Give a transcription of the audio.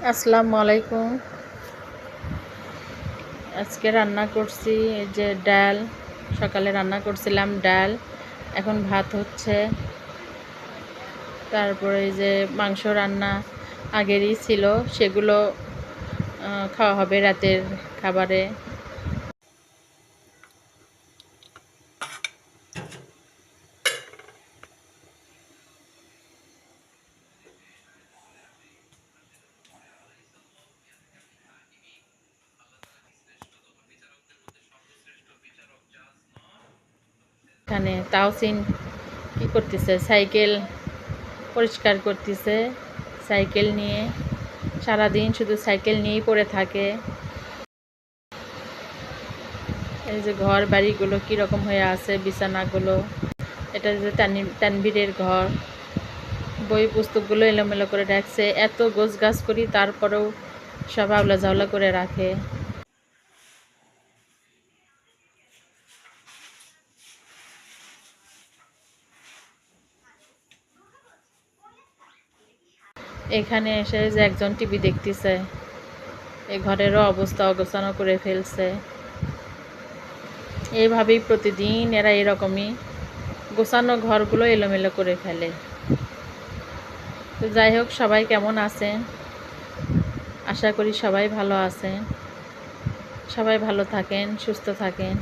আসসালামু আলাইকুম। আজকে রান্না করছি এই যে ডাল। সকালে রান্না করছিলাম ডাল, এখন ভাত হচ্ছে। তারপরে এই যে মাংস রান্না আগেরই ছিল, সেগুলো খাওয়া হবে রাতের খাবারে। এখানে তাওসিন কি করতেছে, সাইকেল পরিষ্কার করতেছে। সাইকেল নিয়ে সারাদিন শুধু সাইকেল নিয়েই পড়ে থাকে। এই যে ঘর বাড়িগুলো কীরকম হয়ে আছে, বিছানাগুলো। এটা যে তানভীরের ঘর, বই পুস্তকগুলো এলোমেলো করে রাখছে। এত গোছ গাছ করি, তারপরেও সব আউলা ঝাউলা করে রাখে। এখানে এসে যে একজন টিভি দেখতেছে, এই ঘরেরও অবস্থা অগোছালো করে ফেলছে। এইভাবেই প্রতিদিন এরা এরকমই গোছানো ঘরগুলো এলোমেলো করে ফেলে। তো যাই হোক, সবাই কেমন আছেন? আশা করি সবাই ভালো আছেন। সবাই ভালো থাকেন, সুস্থ থাকেন।